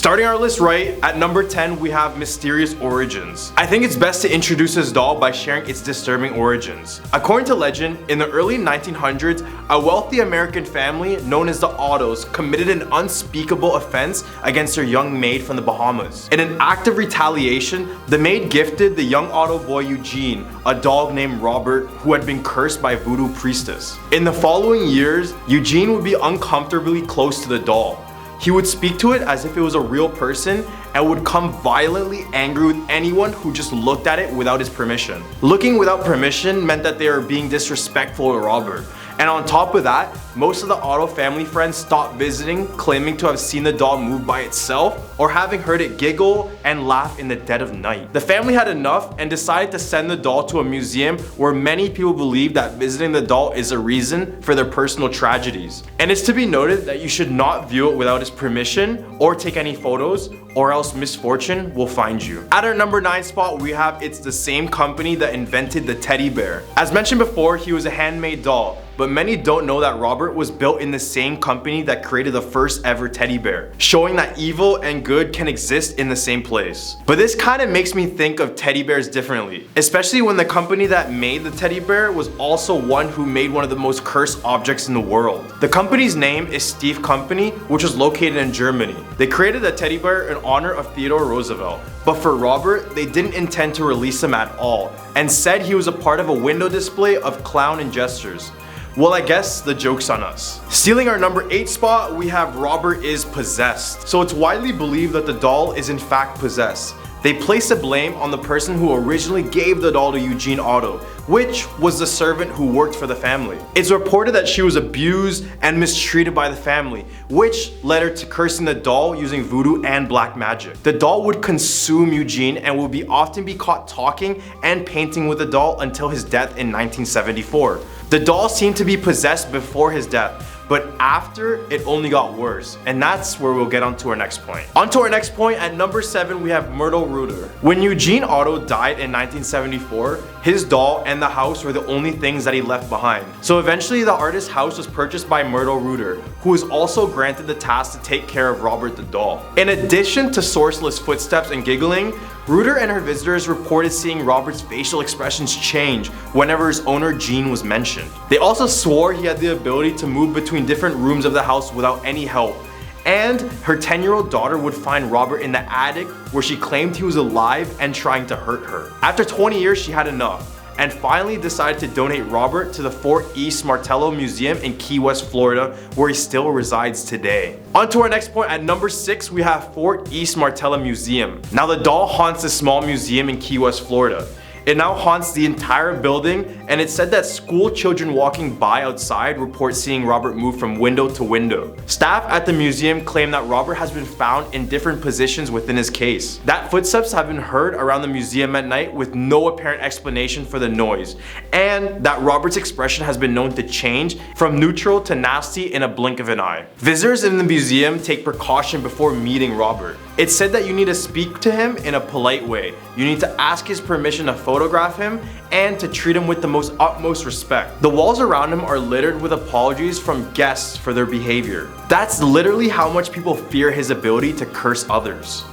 Starting our list right, at number 10 we have mysterious origins. I think it's best to introduce this doll by sharing its disturbing origins. According to legend, in the early 1900s, a wealthy American family known as the Ottos committed an unspeakable offense against their young maid from the Bahamas. In an act of retaliation, the maid gifted the young Otto boy Eugene a dog named Robert who had been cursed by a voodoo priestess. In the following years, Eugene would be uncomfortably close to the doll. He would speak to it as if it was a real person and would become violently angry with anyone who just looked at it without his permission. Looking without permission meant that they were being disrespectful to Robert. And on top of that, most of the Otto family friends stopped visiting, claiming to have seen the doll move by itself or having heard it giggle and laugh in the dead of night. The family had enough and decided to send the doll to a museum where many people believe that visiting the doll is a reason for their personal tragedies. And it's to be noted that you should not view it without his permission or take any photos, or else misfortune will find you. At our number 9 spot, we have It's the Same Company that invented the teddy bear. As mentioned before, he was a handmade doll, but many don't know that Robert was built in the same company that created the first ever teddy bear, showing that evil and good can exist in the same place. But this kind of makes me think of teddy bears differently, especially when the company that made the teddy bear was also one who made one of the most cursed objects in the world. The company's name is Steve Company, which was located in Germany. They created the teddy bear in honor of Theodore Roosevelt, but for Robert, they didn't intend to release him at all, and said he was a part of a window display of clown and gestures. Well, I guess the joke's on us. Stealing our number 8 spot, we have Robert is possessed. So it's widely believed that the doll is in fact possessed. They place the blame on the person who originally gave the doll to Eugene Otto, which was the servant who worked for the family. It's reported that she was abused and mistreated by the family, which led her to cursing the doll using voodoo and black magic. The doll would consume Eugene and would often be caught talking and painting with the doll until his death in 1974. The doll seemed to be possessed before his death, but after, it only got worse. And that's where we'll get onto our next point. Onto our next point, at number 7, we have Myrtle Reuter. When Eugene Otto died in 1974, his doll and the house were the only things that he left behind. So eventually the artist's house was purchased by Myrtle Reuter, who was also granted the task to take care of Robert the doll. In addition to sourceless footsteps and giggling, Reuter and her visitors reported seeing Robert's facial expressions change whenever his owner Gene was mentioned. They also swore he had the ability to move between different rooms of the house without any help. And her 10-year-old daughter would find Robert in the attic where she claimed he was alive and trying to hurt her. After 20 years, she had enough and finally decided to donate Robert to the Fort East Martello Museum in Key West, Florida, where he still resides today. On to our next point, at number 6, we have Fort East Martello Museum. Now the doll haunts a small museum in Key West, Florida. It now haunts the entire building, and it's said that school children walking by outside report seeing Robert move from window to window. Staff at the museum claim that Robert has been found in different positions within his case. That footsteps have been heard around the museum at night with no apparent explanation for the noise, and that Robert's expression has been known to change from neutral to nasty in a blink of an eye. Visitors in the museum take precaution before meeting Robert. It's said that you need to speak to him in a polite way. You need to ask his permission to photograph him and to treat him with the most utmost respect. The walls around him are littered with apologies from guests for their behavior. That's literally how much people fear his ability to curse others.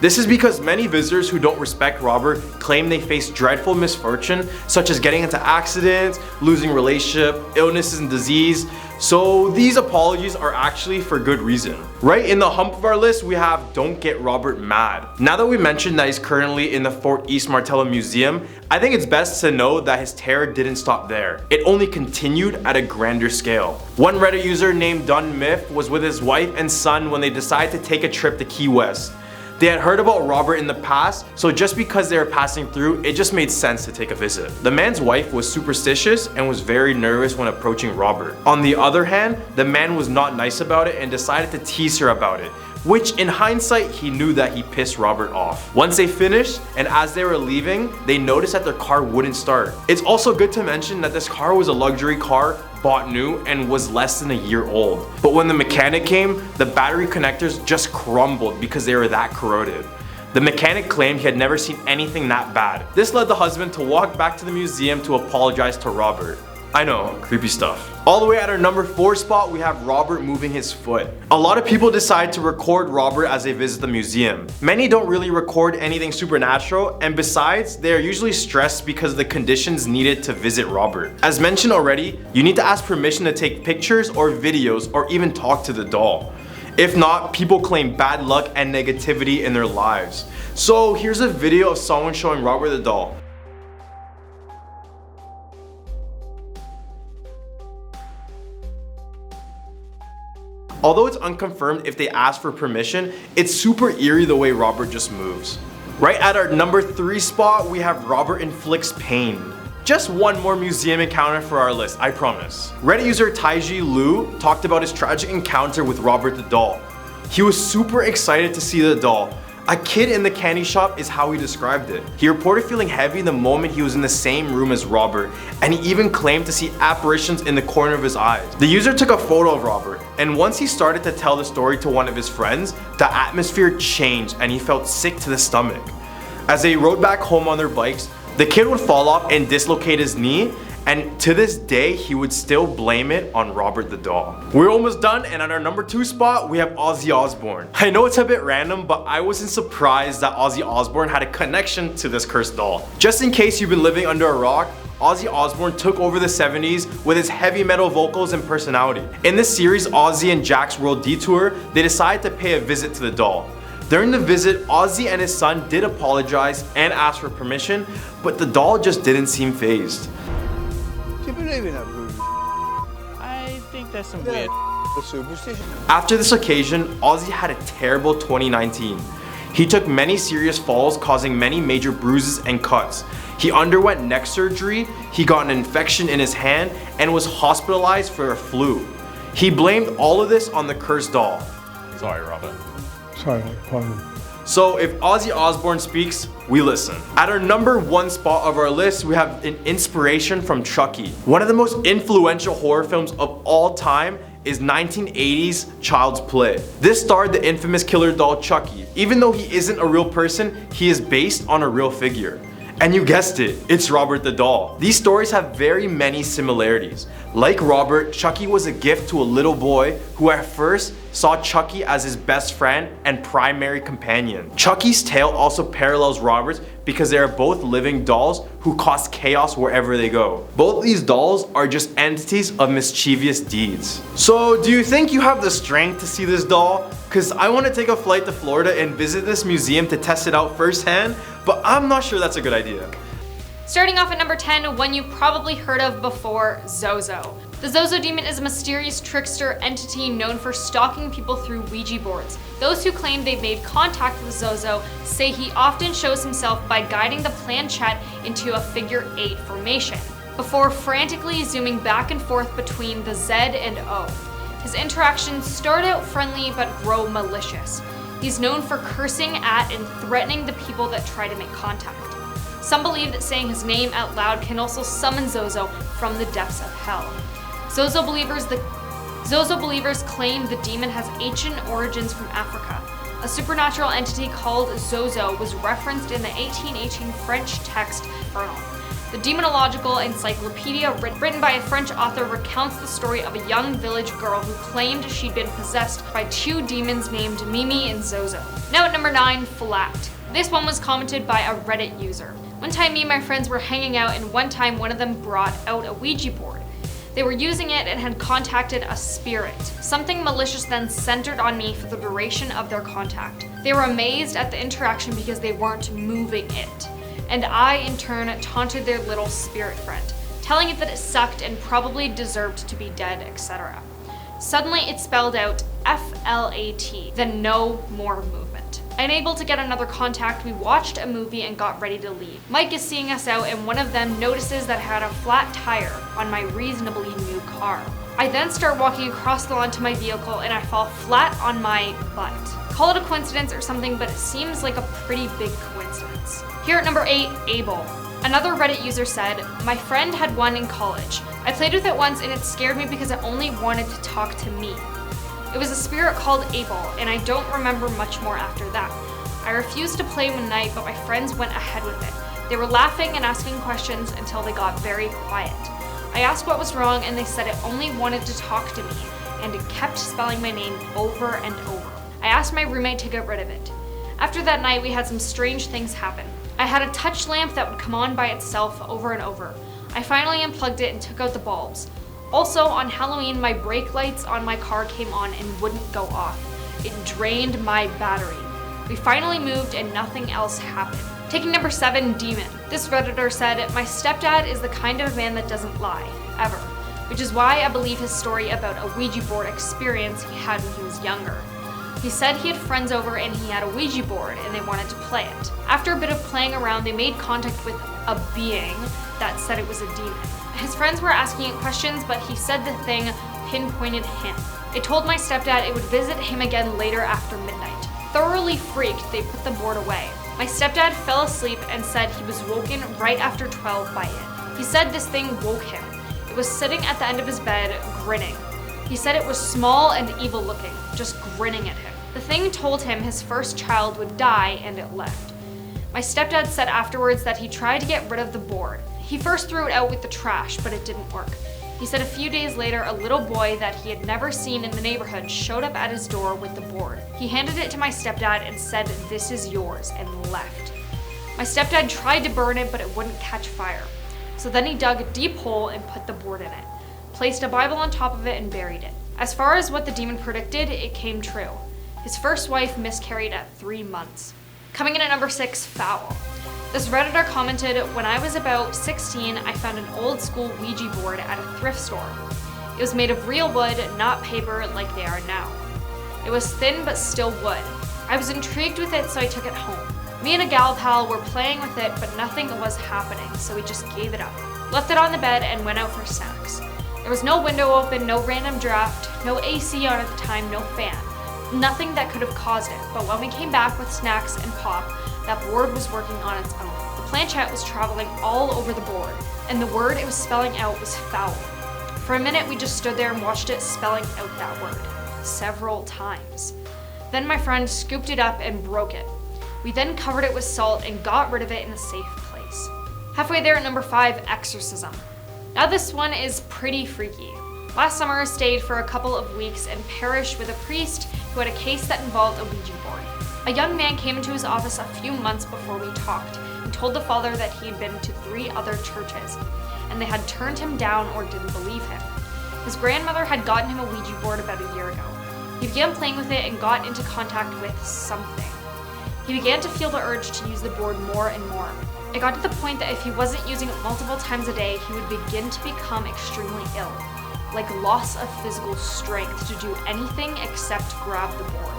This is because many visitors who don't respect Robert claim they face dreadful misfortune, such as getting into accidents, losing relationship, illnesses and disease. So these apologies are actually for good reason. Right in the hump of our list, we have Don't Get Robert Mad. Now that we mentioned that he's currently in the Fort East Martello Museum, I think it's best to know that his terror didn't stop there. It only continued at a grander scale. One Reddit user named Dun Myth was with his wife and son when they decided to take a trip to Key West. They had heard about Robert in the past, so just because they were passing through, it just made sense to take a visit. The man's wife was superstitious and was very nervous when approaching Robert. On the other hand, the man was not nice about it and decided to tease her about it, which in hindsight, he knew that he pissed Robert off. Once they finished, and as they were leaving, they noticed that their car wouldn't start. It's also good to mention that this car was a luxury car, bought new, and was less than a year old. But when the mechanic came, the battery connectors just crumbled because they were that corroded. The mechanic claimed he had never seen anything that bad. This led the husband to walk back to the museum to apologize to Robert. I know, creepy stuff. All the way at our number 4 spot, we have Robert moving his foot. A lot of people decide to record Robert as they visit the museum. Many don't really record anything supernatural, and besides, they are usually stressed because of the conditions needed to visit Robert. As mentioned already, you need to ask permission to take pictures or videos or even talk to the doll. If not, people claim bad luck and negativity in their lives. So here's a video of someone showing Robert the doll. Although it's unconfirmed if they ask for permission, it's super eerie the way Robert just moves. Right at our number 3 spot, we have Robert inflicts pain. Just one more museum encounter for our list, I promise. Reddit user Taiji Lu talked about his tragic encounter with Robert the doll. He was super excited to see the doll. A kid in the candy shop is how he described it. He reported feeling heavy the moment he was in the same room as Robert, and he even claimed to see apparitions in the corner of his eyes. The user took a photo of Robert, and once he started to tell the story to one of his friends, the atmosphere changed and he felt sick to the stomach. As they rode back home on their bikes, the kid would fall off and dislocate his knee, and to this day, he would still blame it on Robert the doll. We're almost done, and at our number 2 spot, we have Ozzy Osbourne. I know it's a bit random, but I wasn't surprised that Ozzy Osbourne had a connection to this cursed doll. Just in case you've been living under a rock, Ozzy Osbourne took over the 70s with his heavy metal vocals and personality. In this series, Ozzy and Jack's World Detour, they decided to pay a visit to the doll. During the visit, Ozzy and his son did apologize and ask for permission, but the doll just didn't seem fazed. Do you believe in that voodoo? I think that's some weird superstition. After this occasion, Ozzy had a terrible 2019. He took many serious falls, causing many major bruises and cuts. He underwent neck surgery, he got an infection in his hand, and was hospitalized for a flu. He blamed all of this on the cursed doll. Sorry, Robert. Sorry, pardon. So if Ozzy Osbourne speaks, we listen. At our number 1 spot of our list, we have an inspiration from Chucky. One of the most influential horror films of all time is 1980's Child's Play. This starred the infamous killer doll Chucky. Even though he isn't a real person, he is based on a real figure. And you guessed it, it's Robert the doll. These stories have very many similarities. Like Robert, Chucky was a gift to a little boy who at first saw Chucky as his best friend and primary companion. Chucky's tale also parallels Robert's because they are both living dolls who cause chaos wherever they go. Both these dolls are just entities of mischievous deeds. So do you think you have the strength to see this doll? Cause I want to take a flight to Florida and visit this museum to test it out firsthand, but I'm not sure that's a good idea. Starting off at number 10, one you probably heard of before, Zozo. The Zozo demon is a mysterious trickster entity known for stalking people through Ouija boards. Those who claim they've made contact with Zozo say he often shows himself by guiding the planchette into a figure 8 formation, before frantically zooming back and forth between the Z and O. His interactions start out friendly but grow malicious. He's known for cursing at and threatening the people that try to make contact. Some believe that saying his name out loud can also summon Zozo from the depths of hell. Zozo believers claim the demon has ancient origins from Africa. A supernatural entity called Zozo was referenced in the 1818 French text Infernal. The demonological encyclopedia written by a French author recounts the story of a young village girl who claimed she'd been possessed by 2 demons named Mimi and Zozo. Now at number 9, Flat. This one was commented by a Reddit user. One time me and my friends were hanging out, and one time one of them brought out a Ouija board. They were using it and had contacted a spirit. Something malicious then centered on me for the duration of their contact. They were amazed at the interaction because they weren't moving it. And I, in turn, taunted their little spirit friend, telling it that it sucked and probably deserved to be dead, etc. Suddenly it spelled out FLAT, then no more movement. Unable to get another contact, we watched a movie and got ready to leave. Mike is seeing us out, and one of them notices that I had a flat tire on my reasonably new car. I then start walking across the lawn to my vehicle and I fall flat on my butt. Call it a coincidence or something, but it seems like a pretty big coincidence. Here at number 8, Abel. Another Reddit user said, my friend had one in college. I played with it once and it scared me because it only wanted to talk to me. It was a spirit called Abel, and I don't remember much more after that. I refused to play one night, but my friends went ahead with it. They were laughing and asking questions until they got very quiet. I asked what was wrong and they said it only wanted to talk to me and it kept spelling my name over and over. I asked my roommate to get rid of it. After that night, we had some strange things happen. I had a touch lamp that would come on by itself over and over. I finally unplugged it and took out the bulbs. Also, on Halloween, my brake lights on my car came on and wouldn't go off. It drained my battery. We finally moved and nothing else happened. Taking number 7, demon. This Redditor said, my stepdad is the kind of man that doesn't lie, ever. Which is why I believe his story about a Ouija board experience he had when he was younger. He said he had friends over and he had a Ouija board and they wanted to play it. After a bit of playing around, they made contact with a being that said it was a demon. His friends were asking it questions, but he said the thing pinpointed him. It told my stepdad it would visit him again later after midnight. Thoroughly freaked, they put the board away. My stepdad fell asleep and said he was woken right after 12 by it. He said this thing woke him. It was sitting at the end of his bed, grinning. He said it was small and evil looking, just grinning at him. The thing told him his first child would die and it left. My stepdad said afterwards that he tried to get rid of the board. He first threw it out with the trash, but it didn't work. He said a few days later, a little boy that he had never seen in the neighborhood showed up at his door with the board. He handed it to my stepdad and said, "This is yours," and left. My stepdad tried to burn it, but it wouldn't catch fire. So then he dug a deep hole and put the board in it, placed a Bible on top of it and buried it. As far as what the demon predicted, it came true. His first wife miscarried at 3 months. Coming in at number 6, foul. This Redditor commented, when I was about 16, I found an old school Ouija board at a thrift store. It was made of real wood, not paper like they are now. It was thin but still wood. I was intrigued with it, so I took it home. Me and a gal pal were playing with it, but nothing was happening, so we just gave it up. Left it on the bed and went out for snacks. There was no window open, no random draft, no AC on at the time, no fan. Nothing that could have caused it, but when we came back with snacks and pop, that board was working on its own. The planchette was traveling all over the board, and the word it was spelling out was foul. For a minute, we just stood there and watched it spelling out that word, several times. Then my friend scooped it up and broke it. We then covered it with salt and got rid of it in a safe place. Halfway there at number 5, exorcism. Now this one is pretty freaky. Last summer I stayed for a couple of weeks in parish with a priest who had a case that involved a Ouija board. A young man came into his office a few months before we talked and told the father that he had been to 3 other churches and they had turned him down or didn't believe him. His grandmother had gotten him a Ouija board about a year ago. He began playing with it and got into contact with something. He began to feel the urge to use the board more and more. It got to the point that if he wasn't using it multiple times a day, he would begin to become extremely ill, like loss of physical strength to do anything except grab the board.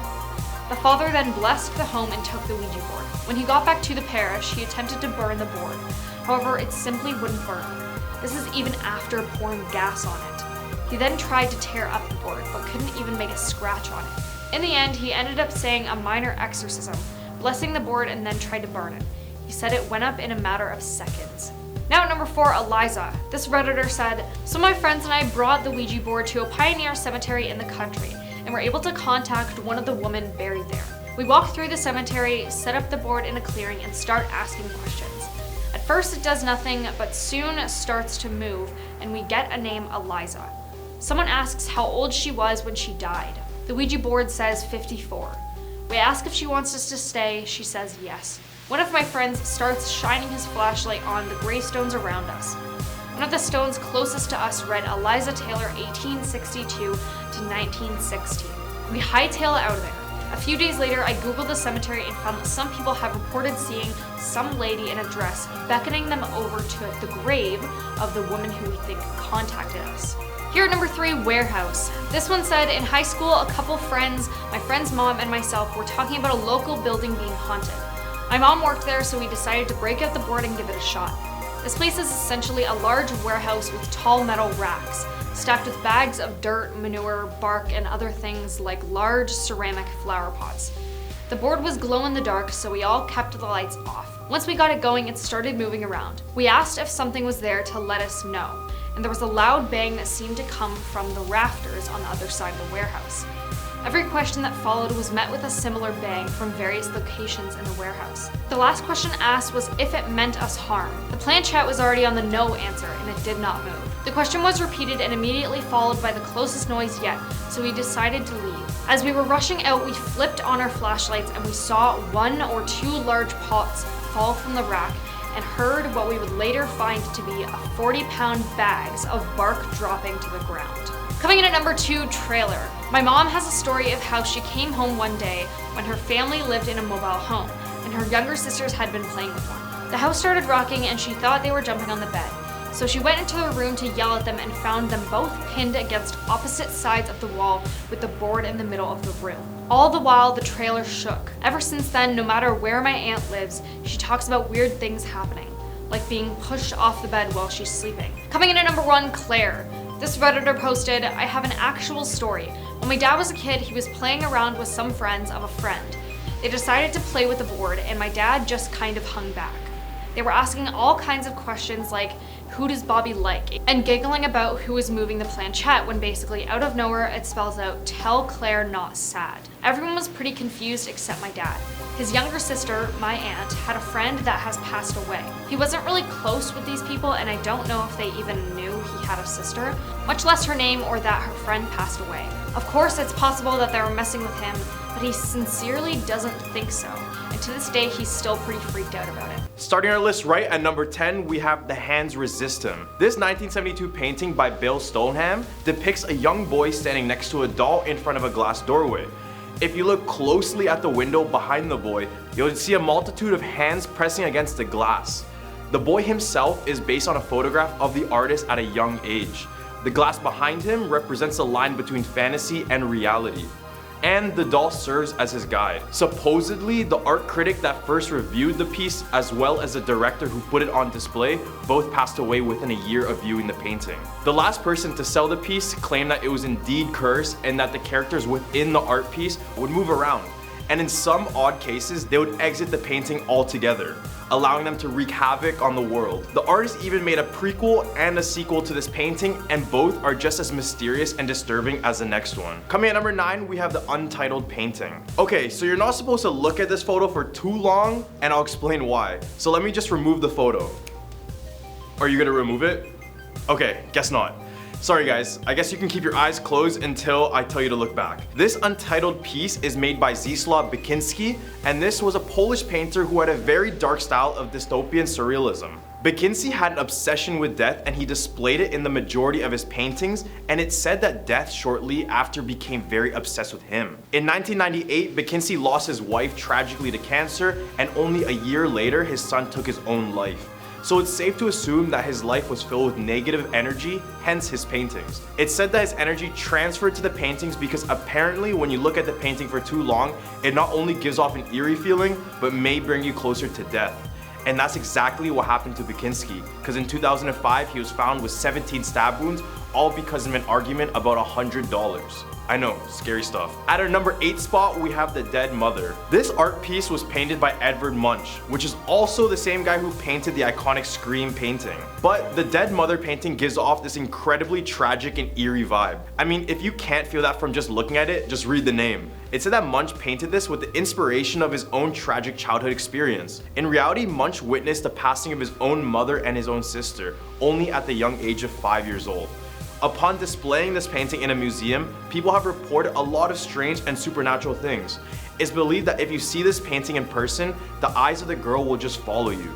The father then blessed the home and took the Ouija board. When he got back to the parish, he attempted to burn the board. However, it simply wouldn't burn. This is even after pouring gas on it. He then tried to tear up the board, but couldn't even make a scratch on it. In the end, he ended up saying a minor exorcism, blessing the board, and then tried to burn it. He said it went up in a matter of seconds. Now at number 4, Eliza. This Redditor said, so my friends and I brought the Ouija board to a pioneer cemetery in the country and were able to contact one of the women buried there. We walk through the cemetery, set up the board in a clearing, and start asking questions. At first it does nothing, but soon starts to move, and we get a name, Eliza. Someone asks how old she was when she died. The Ouija board says 54. We ask if she wants us to stay, she says yes. One of my friends starts shining his flashlight on the gravestones around us. One of the stones closest to us read Eliza Taylor 1862 to 1916. We hightail out of there. A few days later, I googled the cemetery and found that some people have reported seeing some lady in a dress beckoning them over to the grave of the woman who we think contacted us. Here at number 3, warehouse. This one said, in high school, a couple friends, my friend's mom and myself, were talking about a local building being haunted. My mom worked there, so we decided to break out the board and give it a shot. This place is essentially a large warehouse with tall metal racks, stacked with bags of dirt, manure, bark, and other things like large ceramic flower pots. The board was glow in the dark, so we all kept the lights off. Once we got it going, it started moving around. We asked if something was there to let us know, and there was a loud bang that seemed to come from the rafters on the other side of the warehouse. Every question that followed was met with a similar bang from various locations in the warehouse. The last question asked was if it meant us harm. The planchette was already on the no answer, and it did not move. The question was repeated and immediately followed by the closest noise yet, so we decided to leave. As we were rushing out, we flipped on our flashlights and we saw 1 or 2 large pots fall from the rack and heard what we would later find to be 40-pound bags of bark dropping to the ground. Coming in at number 2, trailer. My mom has a story of how she came home one day when her family lived in a mobile home and her younger sisters had been playing with one. The house started rocking and she thought they were jumping on the bed. So she went into her room to yell at them and found them both pinned against opposite sides of the wall with the board in the middle of the room. All the while, the trailer shook. Ever since then, no matter where my aunt lives, she talks about weird things happening, like being pushed off the bed while she's sleeping. Coming in at number 1, Claire. This Redditor posted, I have an actual story. When my dad was a kid, he was playing around with some friends of a friend. They decided to play with the board and my dad just kind of hung back. They were asking all kinds of questions like, who does Bobby like? And giggling about who is moving the planchette when basically out of nowhere it spells out, tell Claire not sad. Everyone was pretty confused except my dad. His younger sister, my aunt, had a friend that has passed away. He wasn't really close with these people and I don't know if they even knew he had a sister, much less her name or that her friend passed away. Of course, it's possible that they were messing with him, but he sincerely doesn't think so. And to this day, he's still pretty freaked out about it. Starting our list right at number 10, we have The Hands Resist Him. This 1972 painting by Bill Stoneham depicts a young boy standing next to a doll in front of a glass doorway. If you look closely at the window behind the boy, you'll see a multitude of hands pressing against the glass. The boy himself is based on a photograph of the artist at a young age. The glass behind him represents the line between fantasy and reality. And the doll serves as his guide. Supposedly, the art critic that first reviewed the piece, as well as the director who put it on display, both passed away within a year of viewing the painting. The last person to sell the piece claimed that it was indeed cursed and that the characters within the art piece would move around. And in some odd cases, they would exit the painting altogether, allowing them to wreak havoc on the world. The artist even made a prequel and a sequel to this painting, and both are just as mysterious and disturbing as the next one. Coming at number 9, we have the untitled painting. Okay, so you're not supposed to look at this photo for too long, and I'll explain why. So let me just remove the photo. Are you gonna remove it? Okay, guess not. Sorry guys, I guess you can keep your eyes closed until I tell you to look back. This untitled piece is made by Zdzisław Bekinski, and this was a Polish painter who had a very dark style of dystopian surrealism. Bekinski had an obsession with death and he displayed it in the majority of his paintings, and it's said that death shortly after became very obsessed with him. In 1998, Bekinski lost his wife tragically to cancer, and only a year later his son took his own life. So it's safe to assume that his life was filled with negative energy, hence his paintings. It's said that his energy transferred to the paintings because apparently when you look at the painting for too long, it not only gives off an eerie feeling, but may bring you closer to death. And that's exactly what happened to Bekinski, because in 2005 he was found with 17 stab wounds, all because of an argument about $100. I know, scary stuff. At our number 8 spot, we have The Dead Mother. This art piece was painted by Edvard Munch, which is also the same guy who painted the iconic Scream painting. But the Dead Mother painting gives off this incredibly tragic and eerie vibe. I mean, if you can't feel that from just looking at it, just read the name. It said that Munch painted this with the inspiration of his own tragic childhood experience. In reality, Munch witnessed the passing of his own mother and his own sister, only at the young age of 5 years old. Upon displaying this painting in a museum, people have reported a lot of strange and supernatural things. It's believed that if you see this painting in person, the eyes of the girl will just follow you.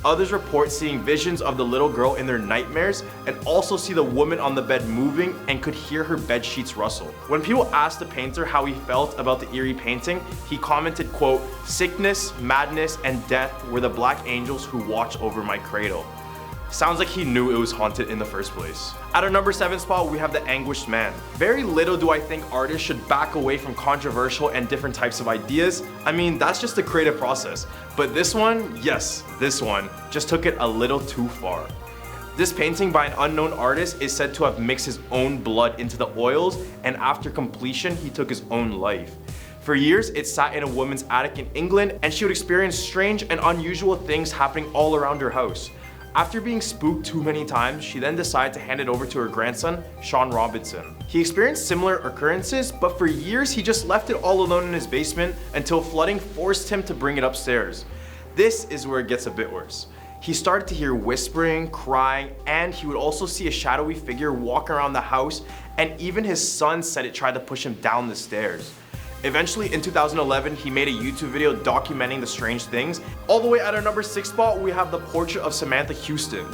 Others report seeing visions of the little girl in their nightmares, and also see the woman on the bed moving and could hear her bed sheets rustle. When people asked the painter how he felt about the eerie painting, he commented, quote, "Sickness, madness, and death were the black angels who watch over my cradle." Sounds like he knew it was haunted in the first place. At our number 7 spot, we have The Anguished Man. Very little do I think artists should back away from controversial and different types of ideas. I mean, that's just the creative process. But this one, yes, this one, just took it a little too far. This painting by an unknown artist is said to have mixed his own blood into the oils, and after completion, he took his own life. For years, it sat in a woman's attic in England, and she would experience strange and unusual things happening all around her house. After being spooked too many times, she then decided to hand it over to her grandson, Sean Robinson. He experienced similar occurrences, but for years he just left it all alone in his basement until flooding forced him to bring it upstairs. This is where it gets a bit worse. he started to hear whispering, crying, and he would also see a shadowy figure walk around the house, and even his son said it tried to push him down the stairs. Eventually, in 2011, he made a YouTube video documenting the strange things. All the way at our number 6 spot, we have the portrait of Samantha Houston.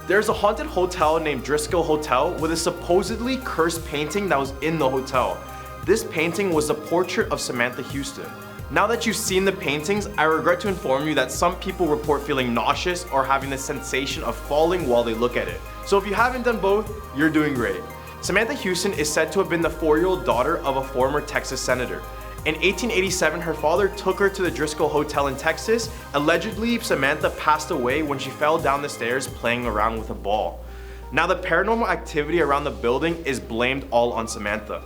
There's a haunted hotel named Driscoll Hotel with a supposedly cursed painting that was in the hotel. This painting was the portrait of Samantha Houston. Now that you've seen the paintings, I regret to inform you that some people report feeling nauseous or having the sensation of falling while they look at it. So if you haven't done both, you're doing great. Samantha Houston is said to have been the 4-year-old daughter of a former Texas senator. In 1887, her father took her to the Driscoll Hotel in Texas. Allegedly, Samantha passed away when she fell down the stairs playing around with a ball. Now, the paranormal activity around the building is blamed all on Samantha.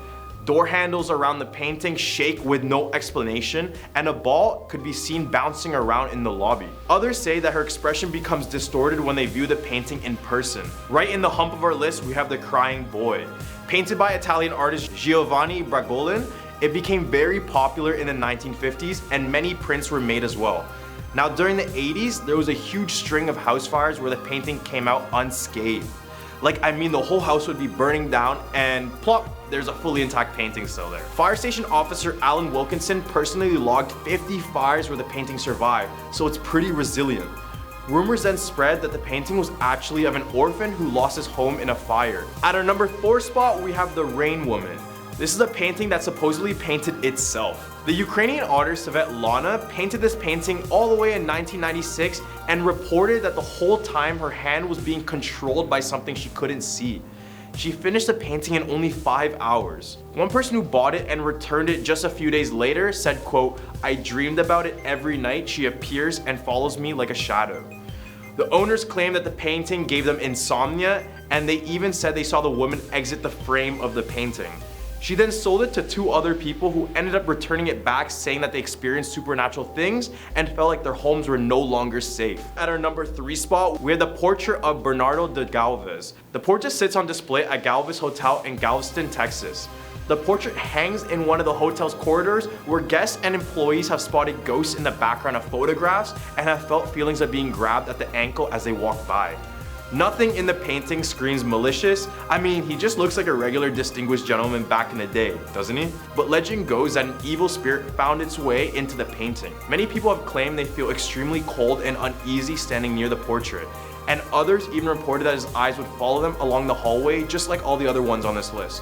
Door handles around the painting shake with no explanation, and a ball could be seen bouncing around in the lobby. Others say that her expression becomes distorted when they view the painting in person. Right in the hump of our list, we have the crying boy. Painted by Italian artist Giovanni Bragolin, it became very popular in the 1950s, and many prints were made as well. Now, during the 80s, there was a huge string of house fires where the painting came out unscathed. The whole house would be burning down and plop, there's a fully intact painting still there. Fire station officer Alan Wilkinson personally logged 50 fires where the painting survived, so it's pretty resilient. Rumors then spread that the painting was actually of an orphan who lost his home in a fire. At our number 4 spot, we have the Rain Woman. This is a painting that supposedly painted itself. The Ukrainian artist Svetlana painted this painting all the way in 1996 and reported that the whole time her hand was being controlled by something she couldn't see. She finished the painting in only 5 hours. One person who bought it and returned it just a few days later said, quote, "I dreamed about it every night. She appears and follows me like a shadow." The owners claimed that the painting gave them insomnia, and they even said they saw the woman exit the frame of the painting. She then sold it to 2 other people who ended up returning it back, saying that they experienced supernatural things and felt like their homes were no longer safe. At our number 3 spot, we have the portrait of Bernardo de Galvez. The portrait sits on display at Galvez Hotel in Galveston, Texas. The portrait hangs in one of the hotel's corridors where guests and employees have spotted ghosts in the background of photographs and have felt feelings of being grabbed at the ankle as they walk by. Nothing in the painting screams malicious. He just looks like a regular distinguished gentleman back in the day, doesn't he? But legend goes that an evil spirit found its way into the painting. Many people have claimed they feel extremely cold and uneasy standing near the portrait, and others even reported that his eyes would follow them along the hallway just like all the other ones on this list.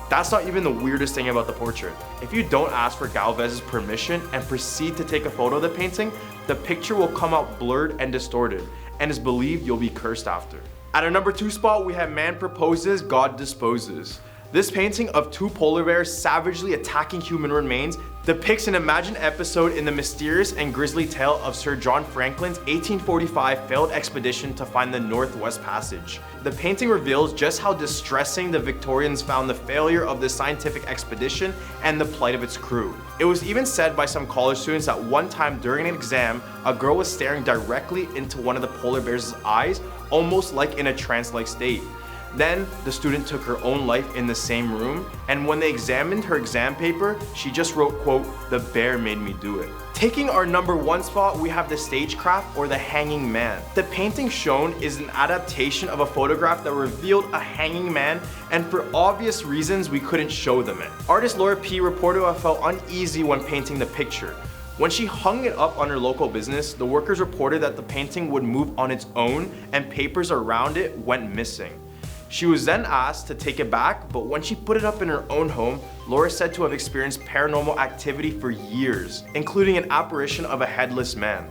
That's not even the weirdest thing about the portrait. If you don't ask for Galvez's permission and proceed to take a photo of the painting, the picture will come out blurred and distorted, and is believed you'll be cursed after. At our number 2 spot, we have Man Proposes, God Disposes. This painting of 2 polar bears savagely attacking human remains depicts an imagined episode in the mysterious and grisly tale of Sir John Franklin's 1845 failed expedition to find the Northwest Passage. The painting reveals just how distressing the Victorians found the failure of this scientific expedition and the plight of its crew. It was even said by some college students that one time during an exam, a girl was staring directly into one of the polar bears' eyes, almost like in a trance-like state. Then, the student took her own life in the same room, and when they examined her exam paper, she just wrote, quote, "The bear made me do it." Taking our number 1 spot, we have the Stagecraft or the Hanging Man. The painting shown is an adaptation of a photograph that revealed a hanging man, and for obvious reasons, we couldn't show them it. Artist Laura P. reported to have felt uneasy when painting the picture. When she hung it up on her local business, the workers reported that the painting would move on its own and papers around it went missing. She was then asked to take it back, but when she put it up in her own home, Laura said to have experienced paranormal activity for years, including an apparition of a headless man.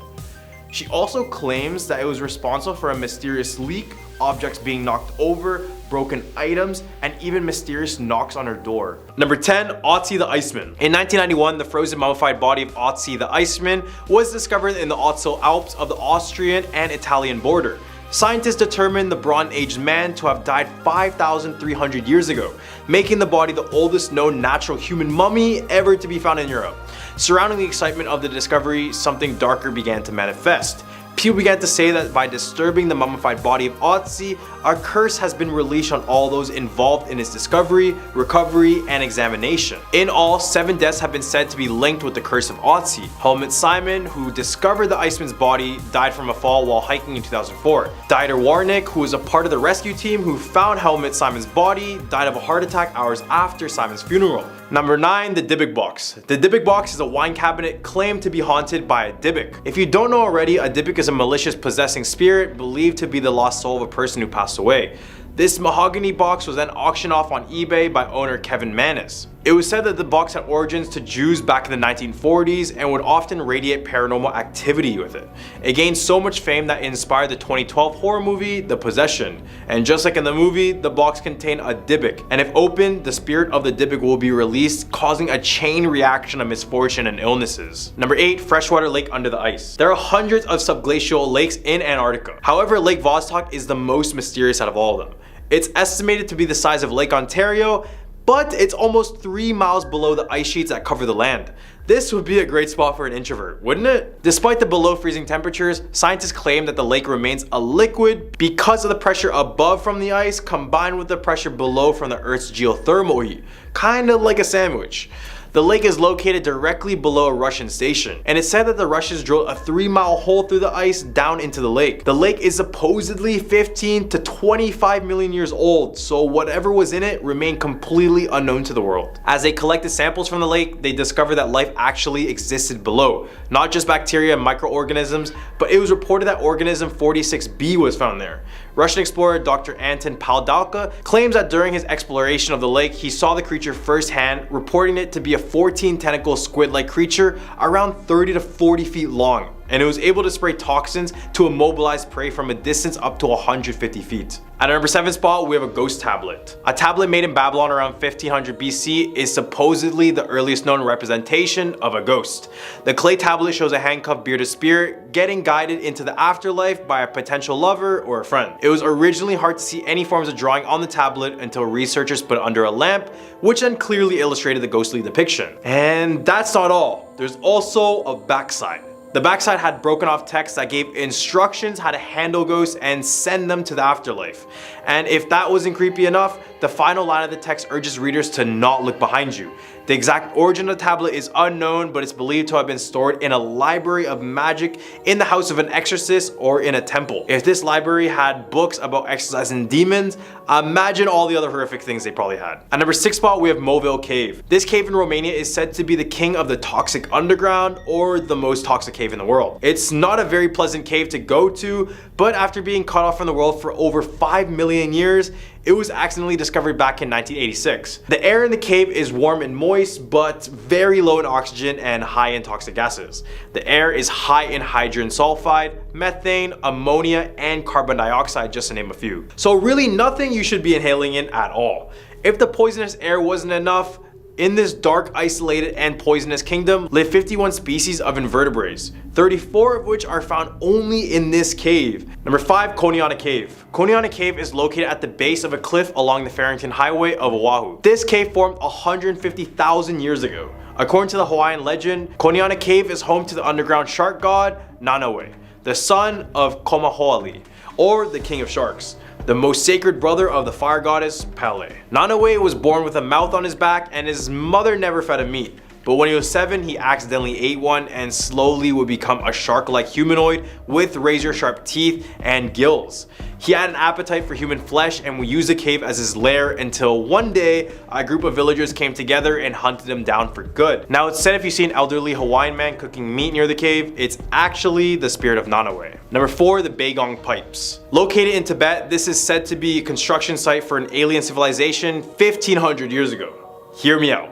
She also claims that it was responsible for a mysterious leak, objects being knocked over, broken items, and even mysterious knocks on her door. Number 10, Otzi the Iceman. In 1991, the frozen mummified body of Otzi the Iceman was discovered in the Otzo Alps of the Austrian and Italian border. Scientists determined the Bronze Age man to have died 5,300 years ago, making the body the oldest known natural human mummy ever to be found in Europe. Surrounding the excitement of the discovery, something darker began to manifest. People began to say that by disturbing the mummified body of Otzi, a curse has been released on all those involved in its discovery, recovery, and examination. In all, 7 deaths have been said to be linked with the curse of Otzi. Helmut Simon, who discovered the Iceman's body, died from a fall while hiking in 2004. Dieter Warnick, who was a part of the rescue team who found Helmut Simon's body, died of a heart attack hours after Simon's funeral. Number 9, the Dybbuk box. The Dybbuk box is a wine cabinet claimed to be haunted by a Dybbuk. If you don't know already, a Dybbuk is a malicious possessing spirit believed to be the lost soul of a person who passed away. This mahogany box was then auctioned off on eBay by owner Kevin Manis. It was said that the box had origins to Jews back in the 1940s and would often radiate paranormal activity with it. It gained so much fame that it inspired the 2012 horror movie The Possession. And just like in the movie, the box contained a Dybbuk, and if opened, the spirit of the Dybbuk will be released, causing a chain reaction of misfortune and illnesses. Number 8, freshwater lake under the ice. There are hundreds of subglacial lakes in Antarctica. However, Lake Vostok is the most mysterious out of all of them. It's estimated to be the size of Lake Ontario, but it's almost 3 miles below the ice sheets that cover the land. This would be a great spot for an introvert, wouldn't it? Despite the below freezing temperatures, scientists claim that the lake remains a liquid because of the pressure above from the ice combined with the pressure below from the Earth's geothermal heat, kinda like a sandwich. The lake is located directly below a Russian station, and it's said that the Russians drilled a 3-mile hole through the ice down into the lake. The lake is supposedly 15 to 25 million years old, so whatever was in it remained completely unknown to the world. As they collected samples from the lake, they discovered that life actually existed below. Not just bacteria and microorganisms, but it was reported that organism 46b was found there. Russian explorer Dr. Anton Paldalka claims that during his exploration of the lake, he saw the creature firsthand, reporting it to be a 14-tentacle squid-like creature around 30 to 40 feet long, and it was able to spray toxins to immobilize prey from a distance up to 150 feet. At our number 7 spot, we have a ghost tablet. A tablet made in Babylon around 1500 BC is supposedly the earliest known representation of a ghost. The clay tablet shows a handcuffed bearded spirit getting guided into the afterlife by a potential lover or a friend. It was originally hard to see any forms of drawing on the tablet until researchers put it under a lamp, which then clearly illustrated the ghostly depiction. And that's not all. There's also a backside. The backside had broken off text that gave instructions how to handle ghosts and send them to the afterlife. And if that wasn't creepy enough, the final line of the text urges readers to not look behind you. The exact origin of the tablet is unknown, but it's believed to have been stored in a library of magic in the house of an exorcist or in a temple. If this library had books about exorcising demons, imagine all the other horrific things they probably had. At number 6 spot, we have Movil Cave. This cave in Romania is said to be the king of the toxic underground, or the most toxic cave in the world. It's not a very pleasant cave to go to, but after being cut off from the world for over 5 million years, it was accidentally discovered back in 1986. The air in the cave is warm and moist, but very low in oxygen and high in toxic gases. The air is high in hydrogen sulfide, methane, ammonia, and carbon dioxide, just to name a few. So really nothing you should be inhaling in at all. If the poisonous air wasn't enough, in this dark, isolated, and poisonous kingdom live 51 species of invertebrates, 34 of which are found only in this cave. Number 5, Koniana Cave. Koniana Cave is located at the base of a cliff along the Farrington Highway of Oahu. This cave formed 150,000 years ago. According to the Hawaiian legend, Koniana Cave is home to the underground shark god Nanaue, the son of Komahoali, or the king of sharks, the most sacred brother of the fire goddess Pele. Nanaue was born with a mouth on his back, and his mother never fed him meat. But when he was 7, he accidentally ate one and slowly would become a shark-like humanoid with razor-sharp teeth and gills. He had an appetite for human flesh and would use the cave as his lair until one day a group of villagers came together and hunted him down for good. Now it's said if you see an elderly Hawaiian man cooking meat near the cave, it's actually the spirit of Nanaue. Number 4, the Baegong Pipes. Located in Tibet, this is said to be a construction site for an alien civilization 1500 years ago. Hear me out.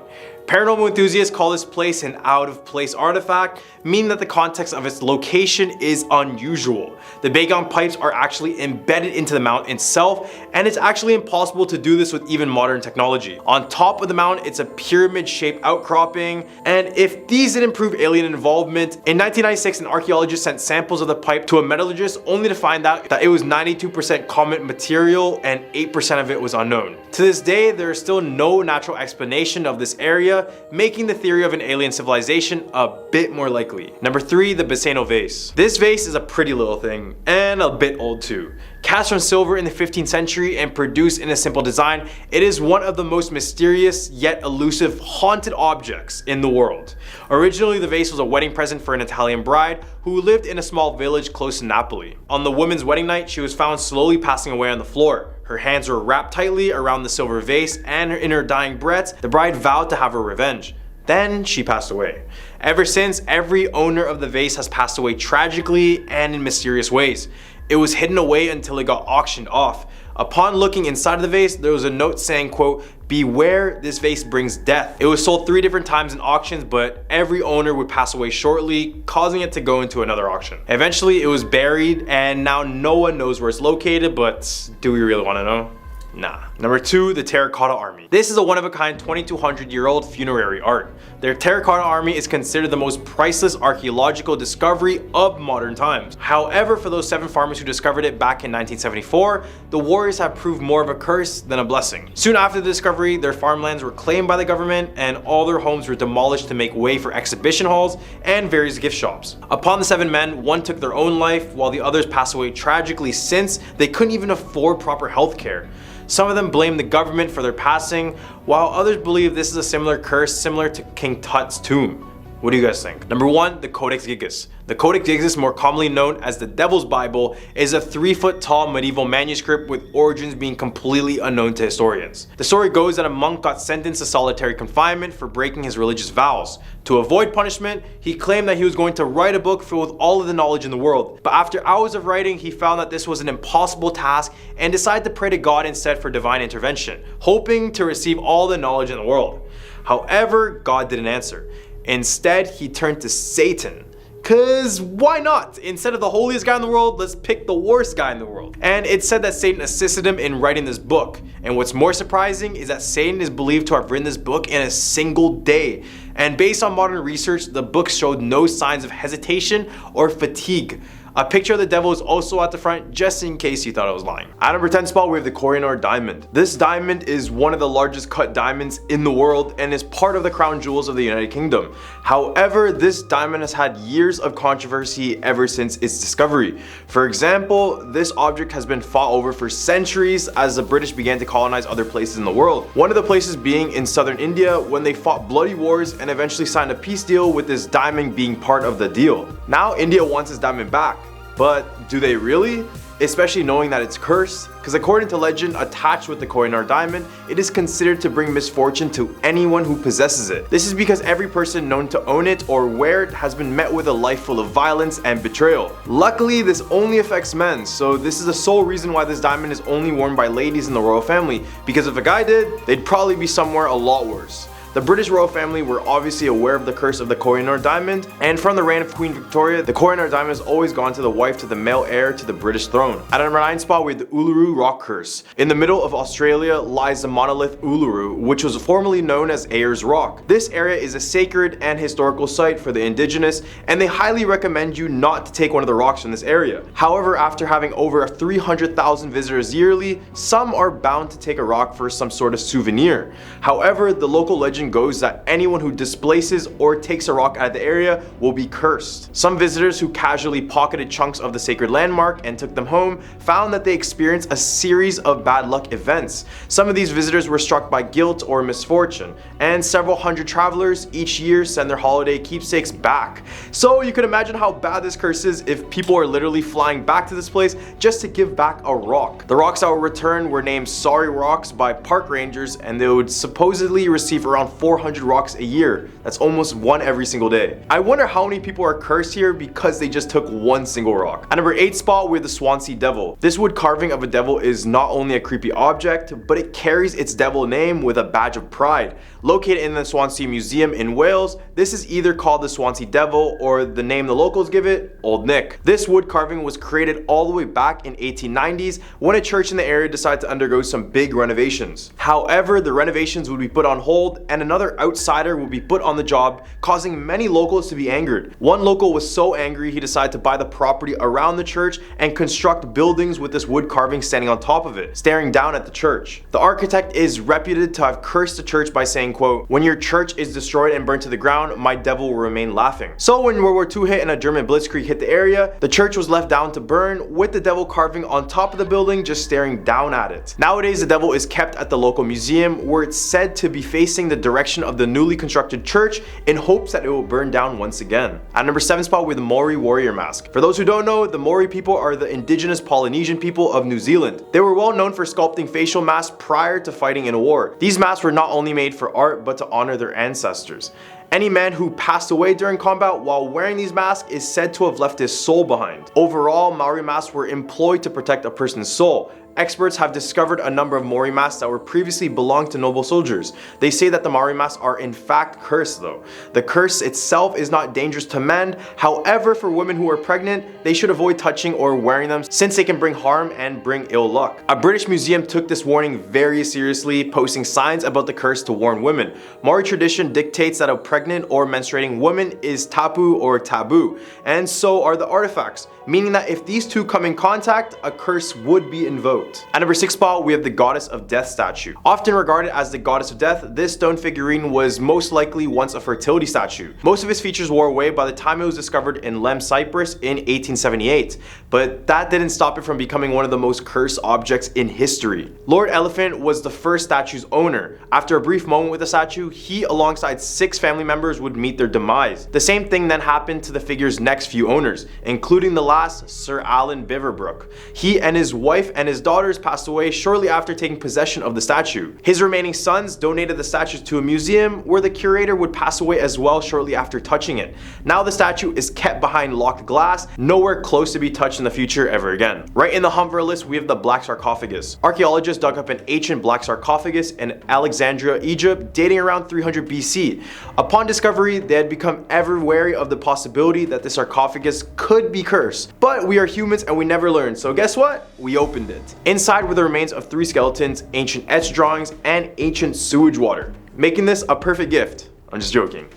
Paranormal enthusiasts call this place an out-of-place artifact, meaning that the context of its location is unusual. The Baegong Pipes are actually embedded into the mountain itself, and it's actually impossible to do this with even modern technology. On top of the mountain, it's a pyramid-shaped outcropping, and if these didn't prove alien involvement, in 1996 an archaeologist sent samples of the pipe to a metallurgist only to find out that it was 92% comet material and 8% of it was unknown. To this day, there is still no natural explanation of this area, America, making the theory of an alien civilization a bit more likely. Number 3, the Biseno vase. This vase is a pretty little thing, and a bit old too. Cast from silver in the 15th century and produced in a simple design, it is one of the most mysterious yet elusive haunted objects in the world. Originally, the vase was a wedding present for an Italian bride who lived in a small village close to Napoli. On the woman's wedding night, she was found slowly passing away on the floor. Her hands were wrapped tightly around the silver vase, and in her dying breaths, the bride vowed to have her revenge. Then she passed away. Ever since, every owner of the vase has passed away tragically and in mysterious ways. It was hidden away until it got auctioned off. Upon looking inside of the vase, there was a note saying, quote, "Beware, this vase brings death." It was sold 3 different times in auctions, but every owner would pass away shortly, causing it to go into another auction. Eventually, it was buried, and now no one knows where it's located, but do we really want to know? Nah. Number 2, the Terracotta Army. This is a one-of-a-kind 2200-year-old funerary art. Their Terracotta Army is considered the most priceless archaeological discovery of modern times. However, for those 7 farmers who discovered it back in 1974, the warriors have proved more of a curse than a blessing. Soon after the discovery, their farmlands were claimed by the government and all their homes were demolished to make way for exhibition halls and various gift shops. Upon the 7 men, one took their own life while the others passed away tragically since they couldn't even afford proper health care. Some of them blame the government for their passing, while others believe this is a similar curse similar to King Tut's tomb. What do you guys think? Number 1, the Codex Gigas. The Codex Gigas, more commonly known as the Devil's Bible, is a 3-foot tall medieval manuscript with origins being completely unknown to historians. The story goes that a monk got sentenced to solitary confinement for breaking his religious vows. To avoid punishment, he claimed that he was going to write a book filled with all of the knowledge in the world. But after hours of writing, he found that this was an impossible task and decided to pray to God instead for divine intervention, hoping to receive all the knowledge in the world. However, God didn't answer. Instead, he turned to Satan. Cause why not? Instead of the holiest guy in the world, let's pick the worst guy in the world. And it's said that Satan assisted him in writing this book. And what's more surprising is that Satan is believed to have written this book in a single day. And based on modern research, the book showed no signs of hesitation or fatigue. A picture of the devil is also at the front, just in case you thought I was lying. At number 10 spot, we have the Koh-i-Noor diamond. This diamond is one of the largest cut diamonds in the world and is part of the crown jewels of the United Kingdom. However, this diamond has had years of controversy ever since its discovery. For example, this object has been fought over for centuries as the British began to colonize other places in the world. One of the places being in southern India, when they fought bloody wars and eventually signed a peace deal with this diamond being part of the deal. Now India wants this diamond back. But do they really? Especially knowing that it's cursed? Because according to legend, attached with the Koh-i-Noor diamond, it is considered to bring misfortune to anyone who possesses it. This is because every person known to own it or wear it has been met with a life full of violence and betrayal. Luckily, this only affects men, so this is the sole reason why this diamond is only worn by ladies in the royal family, because if a guy did, they'd probably be somewhere a lot worse. The British royal family were obviously aware of the curse of the Koh-i-Noor diamond, and from the reign of Queen Victoria, the Koh-i-Noor diamond has always gone to the wife to the male heir to the British throne. At number 9 spot, we have the Uluru Rock Curse. In the middle of Australia lies the monolith Uluru, which was formerly known as Ayers Rock. This area is a sacred and historical site for the indigenous, and they highly recommend you not to take one of the rocks from this area. However, after having over 300,000 visitors yearly, some are bound to take a rock for some sort of souvenir. However, the local legend goes that anyone who displaces or takes a rock out of the area will be cursed. Some visitors who casually pocketed chunks of the sacred landmark and took them home found that they experienced a series of bad luck events. Some of these visitors were struck by guilt or misfortune, and several hundred travelers each year send their holiday keepsakes back. So you can imagine how bad this curse is if people are literally flying back to this place just to give back a rock. The rocks that were returned were named Sorry Rocks by park rangers, and they would supposedly receive around 400 rocks a year. That's almost one every single day. I wonder how many people are cursed here because they just took one single rock. At number 8 spot, we have the Swansea Devil. This wood carving of a devil is not only a creepy object, but it carries its devil name with a badge of pride. Located in the Swansea Museum in Wales, this is either called the Swansea Devil or the name the locals give it, Old Nick. This wood carving was created all the way back in 1890s when a church in the area decided to undergo some big renovations. However, the renovations would be put on hold and and another outsider would be put on the job, causing many locals to be angered. One local was so angry he decided to buy the property around the church and construct buildings with this wood carving standing on top of it, staring down at the church. The architect is reputed to have cursed the church by saying, quote, "When your church is destroyed and burnt to the ground, my devil will remain laughing." So when World War II hit and a German blitzkrieg hit the area, the church was left down to burn with the devil carving on top of the building just staring down at it. Nowadays, the devil is kept at the local museum where it's said to be facing the direction of the newly constructed church in hopes that it will burn down once again. At number 7 spot, we have the Maori warrior mask. For those who don't know, the Maori people are the indigenous Polynesian people of New Zealand. They were well known for sculpting facial masks prior to fighting in a war. These masks were not only made for art but to honor their ancestors. Any man who passed away during combat while wearing these masks is said to have left his soul behind. Overall, Maori masks were employed to protect a person's soul. Experts have discovered a number of Maori masks that were previously belonged to noble soldiers. They say that the Maori masks are in fact cursed though. The curse itself is not dangerous to men, however for women who are pregnant, they should avoid touching or wearing them since they can bring harm and bring ill luck. A British museum took this warning very seriously, posting signs about the curse to warn women. Maori tradition dictates that a pregnant or menstruating woman is tapu or taboo, and so are the artifacts, meaning that if these two come in contact, a curse would be invoked. At number 6 spot, we have the Goddess of Death statue. Often regarded as the Goddess of Death, this stone figurine was most likely once a fertility statue. Most of its features wore away by the time it was discovered in Lem, Cyprus in 1878, but that didn't stop it from becoming one of the most cursed objects in history. Lord Elephant was the first statue's owner. After a brief moment with the statue, he alongside 6 family members would meet their demise. The same thing then happened to the figure's next few owners, including the last, Sir Alan Biverbrook. He and his wife and his daughters passed away shortly after taking possession of the statue. His remaining sons donated the statues to a museum where the curator would pass away as well shortly after touching it. Now the statue is kept behind locked glass, nowhere close to be touched in the future ever again. Right in the hump of our list, we have the Black Sarcophagus. Archaeologists dug up an ancient black sarcophagus in Alexandria, Egypt, dating around 300 BC. Upon discovery, they had become ever wary of the possibility that the sarcophagus could be cursed. But we are humans and we never learn, so guess what? We opened it. Inside were the remains of 3 skeletons, ancient etched drawings, and ancient sewage water, making this a perfect gift. I'm just joking.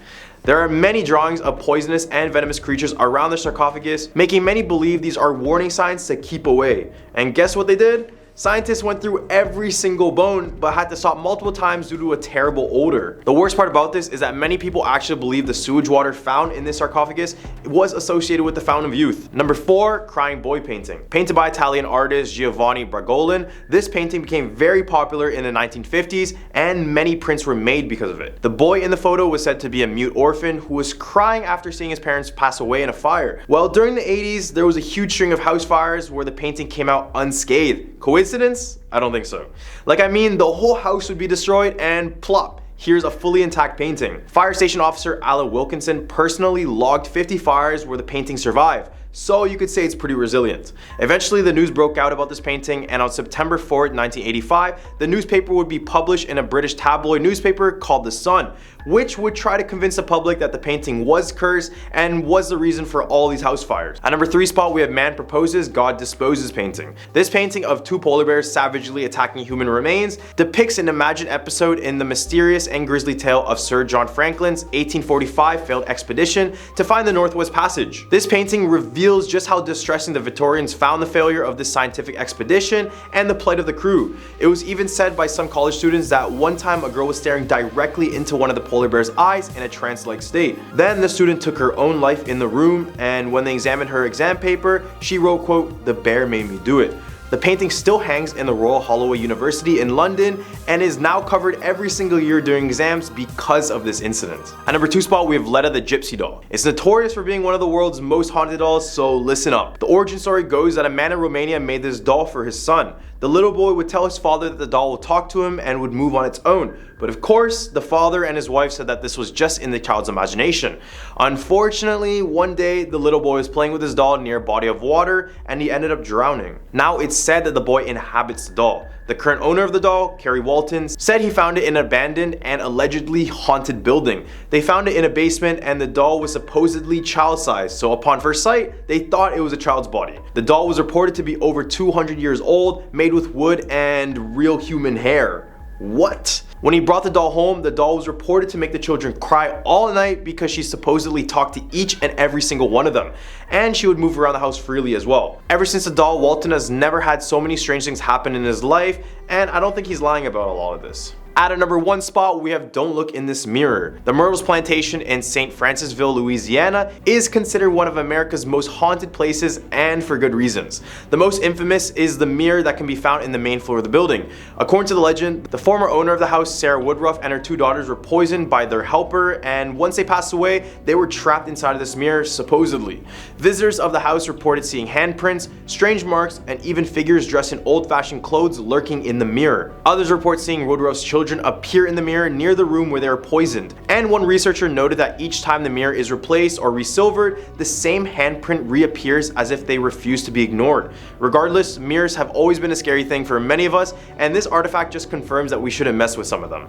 There are many drawings of poisonous and venomous creatures around the sarcophagus, making many believe these are warning signs to keep away. And guess what they did? Scientists went through every single bone but had to stop multiple times due to a terrible odor. The worst part about this is that many people actually believe the sewage water found in this sarcophagus was associated with the Fountain of Youth. Number 4, Crying Boy painting. Painted by Italian artist Giovanni Bragolin, this painting became very popular in the 1950s and many prints were made because of it. The boy in the photo was said to be a mute orphan who was crying after seeing his parents pass away in a fire. Well, during the 80s, there was a huge string of house fires where the painting came out unscathed. Coincidence? I don't think so. Like, I mean, the whole house would be destroyed and plop, here's a fully intact painting. Fire station officer Alan Wilkinson personally logged 50 fires where the painting survived, so you could say it's pretty resilient. Eventually the news broke out about this painting, and on September 4th, 1985, the newspaper would be published in a British tabloid newspaper called The Sun, which would try to convince the public that the painting was cursed and was the reason for all these house fires. At number 3 spot, we have Man Proposes, God Disposes painting. This painting of 2 polar bears savagely attacking human remains depicts an imagined episode in the mysterious and grisly tale of Sir John Franklin's 1845 failed expedition to find the Northwest Passage. This painting reveals just how distressing the Victorians found the failure of this scientific expedition and the plight of the crew. It was even said by some college students that one time a girl was staring directly into one of the polar bear's eyes in a trance-like state. Then the student took her own life in the room, and when they examined her exam paper, she wrote, quote, "The bear made me do it." The painting still hangs in the Royal Holloway University in London and is now covered every single year during exams because of this incident. At number 2 spot, we have Letta the Gypsy doll. It's notorious for being one of the world's most haunted dolls, so listen up. The origin story goes that a man in Romania made this doll for his son. The little boy would tell his father that the doll would talk to him and would move on its own. But of course, the father and his wife said that this was just in the child's imagination. Unfortunately, one day, the little boy was playing with his doll near a body of water and he ended up drowning. Now it's said that the boy inhabits the doll. The current owner of the doll, Kerry Walton, said he found it in an abandoned and allegedly haunted building. They found it in a basement and the doll was supposedly child-sized, so upon first sight, they thought it was a child's body. The doll was reported to be over 200 years old, made with wood and real human hair. What? When he brought the doll home, the doll was reported to make the children cry all night because she supposedly talked to each and every single one of them, and she would move around the house freely as well. Ever since the doll, Walton has never had so many strange things happen in his life, and I don't think he's lying about a lot of this. At a number 1 spot, we have Don't Look in This Mirror. The Myrtles Plantation in St. Francisville, Louisiana is considered one of America's most haunted places, and for good reasons. The most infamous is the mirror that can be found in the main floor of the building. According to the legend, the former owner of the house, Sarah Woodruff, and her 2 daughters were poisoned by their helper, and once they passed away, they were trapped inside of this mirror, supposedly. Visitors of the house reported seeing handprints, strange marks, and even figures dressed in old-fashioned clothes lurking in the mirror. Others report seeing Woodruff's children appear in the mirror near the room where they were poisoned, and one researcher noted that each time the mirror is replaced or resilvered, the same handprint reappears as if they refuse to be ignored. Regardless, mirrors have always been a scary thing for many of us, and this artifact just confirms that we shouldn't mess with some of them.